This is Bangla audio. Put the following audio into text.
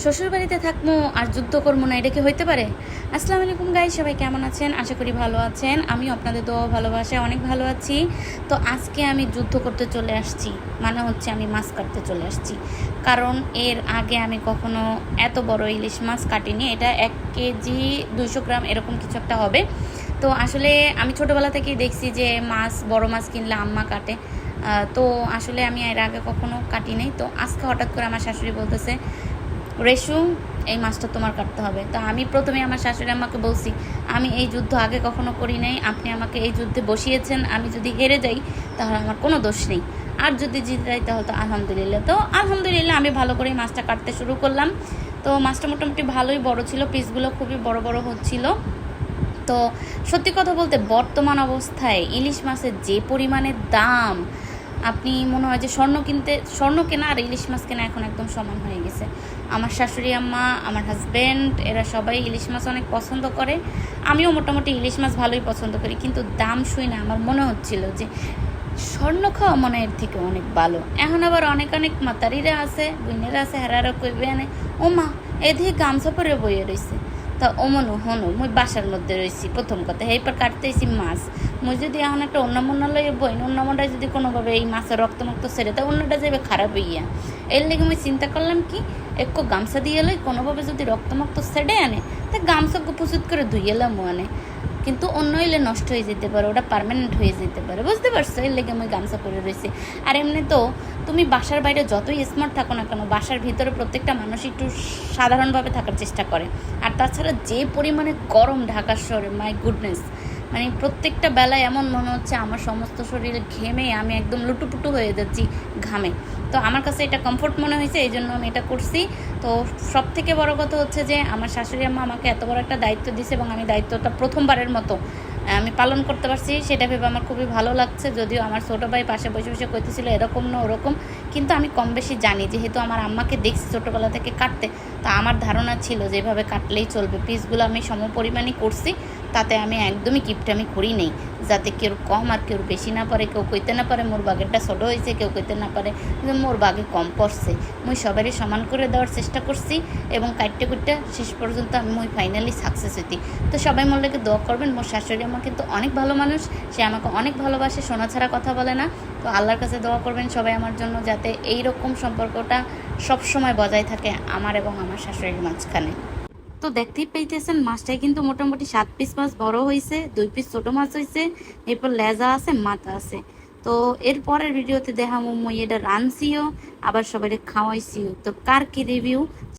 শ্বশুর বাড়িতে থাকবো আর যুদ্ধ করবো না, এটা কি হইতে পারে? আসসালামু আলাইকুম গাইস, সবাই কেমন আছেন? আশা করি ভালো আছেন। আমি আপনাদের দোয়া ভালোবাসায় অনেক ভালো আছি। তো আজকে আমি যুদ্ধ করতে চলে আসছি, মানে হচ্ছে আমি মাছ কাটতে চলে আসছি। কারণ এর আগে আমি কখনো এত বড় ইলিশ মাছ কাটিনি। এটা 1 কেজি 200 গ্রাম এরকম কিছু একটা হবে। তো আসলে আমি ছোটোবেলা থেকেই দেখছি যে বড় মাছ কিনলে আম্মা কাটে। তো আসলে আমি এর আগে কখনো কাটি নাই। তো আজকে হঠাৎ করে আমার শাশুড়ি বলতেছে, রেশু এই মাছটা তোমার কাটতে হবে। তো আমি প্রথমে আমার শাশুড়ি আম্মাকে বলছি, আমি এই যুদ্ধ আগে কখনো করি নাই, আপনি আমাকে এই যুদ্ধে বসিয়েছেন, আমি যদি হেরে যাই তাহলে আমার কোনো দোষ নেই, আর যদি জিতে যাই তাহলে তো আলহামদুলিল্লাহ। তো আলহামদুলিল্লাহ আমি ভালো করেই মাছটা কাটতে শুরু করলাম। তো মাছটা মোটামুটি ভালোই বড় ছিল, পিসগুলো খুবই বড় বড় হচ্ছিল। তো সত্যি কথা বলতে বর্তমান অবস্থায় ইলিশ মাছের যে পরিমাণে দাম, আপনি মনে হয় যে স্বর্ণ কেনা আর ইলিশ মাছ কেনা এখন একদম সমান হয়ে গেছে। আমার শাশুড়ি আম্মা, আমার হাজব্যান্ড, এরা সবাই ইলিশ মাছ অনেক পছন্দ করে। আমিও মোটামুটি ইলিশ মাছ ভালোই পছন্দ করি, কিন্তু দাম শুই না আমার মনে হচ্ছিল যে স্বর্ণ খাওয়া মনে এর থেকে অনেক ভালো। এখন আবার অনেক অনেক মাতারিরা আছে, বুইনেরা আছে, হেরারা কইবে আনে, ও মা এদিকে গামছা পরে বইয়ে রয়েছে। তা ওমনু হনু মুই বাসার মধ্যে রয়েছি, প্রথম কথা এইবার কাটতেছি মাছ। মুই যদি এখন একটা অন্য মন্না লইয়ে বই, অন্য মনটায় যদি কোনোভাবে এই মাছের রক্তমুক্ত ছেড়ে তা অন্যটা যাবে খারাপ হইয়া। এর লেগে মুই চিন্তা করলাম কি, একটু গামছা দিয়ে লই, কোনোভাবে যদি রক্তমুক্ত ছেড়ে আনে তা গামছা প্রস্তুত করে ধুইয়েলাম আনে, কিন্তু অন্য এলে নষ্ট হয়ে যেতে পারে, ওটা পার্মানেন্ট হয়ে যেতে পারে, বুঝতে পারছো? এর লেগে আমি গামছা পরে রয়েছি। আর এমনি তো তুমি বাসার বাইরে যতই স্মার্ট থাকো না কেন, বাসার ভিতরে প্রত্যেকটা মানুষ একটু সাধারণভাবে থাকার চেষ্টা করে। আর তাছাড়া যে পরিমাণে গরম ঢাকা শহরে, মাই গুডনেস, মানে প্রত্যেকটা বেলায় এমন মনে হচ্ছে আমার সমস্ত শরীর ঘেমে আমি একদম লুটুপুটু হয়ে যাচ্ছি ঘামে। তো আমার কাছে এটা কমফোর্ট মনে হয়েছে, এই জন্য আমি এটা করছি। তো সব থেকে বড় কথা হচ্ছে যে আমার শাশুড়ি আম্মা আমাকে এত বড় একটা দায়িত্ব দিয়েছে, এবং আমি দায়িত্বটা প্রথমবারের মতো আমি পালন করতে পারছি, সেটা ভেবে আমার খুবই ভালো লাগছে। যদিও আমার ছোটো ভাই পাশে বসে বসে কইতেছিল এরকম না ওরকম, কিন্তু আমি কম বেশি জানি, যেহেতু আমার আম্মাকে দেখছি ছোটোবেলা থেকে কাটতে। তা আমার ধারণা ছিল যেভাবে কাটলেই চলবে। পিসগুলো আমি সম পরিমাণই করছি, তাতে আমি একদমই কিপটামি করি নেই, যাতে কেউ কম আর কেউ বেশি না পারে, কেউ কইতে না পারে মোর বাগেরটা ছোটো হয়েছে, কেউ কইতে না পারে মোর বাগে কম পড়ছে। মুই সবারই সমান করে দেওয়ার চেষ্টা করছি, এবং কাটতে কুটতে শেষ পর্যন্ত আমি মুই ফাইনালি সাকসেস হইতি। তো সবাই মোর লেগে দোয়া করবেন। মোর শাশুড়ি আমার কিন্তু অনেক ভালো মানুষ, সে আমাকে অনেক ভালোবাসে, সোনা ছাড়া কথা বলে না। তো আল্লাহর কাছে দোয়া করবেন সবাই আমার জন্য, যাতে এই রকম সম্পর্কটা সবসময় বজায় থাকে আমার এবং আমার শাশুড়ির মাঝখানে। তো দেখতেই পাইতেছেন মাছটাই কিন্তু মোটামুটি 7 পিস মাছ বড় হয়েছে, 2 পিস ছোট মাছ হয়েছে, এরপর লেজা আছে, মাথা আছে। তো এর পরের ভিডিওতে দেখাবো মুই এটা রানছিও, আবার সবাই খাওয়াইছিও। তো কার কি রিভিউ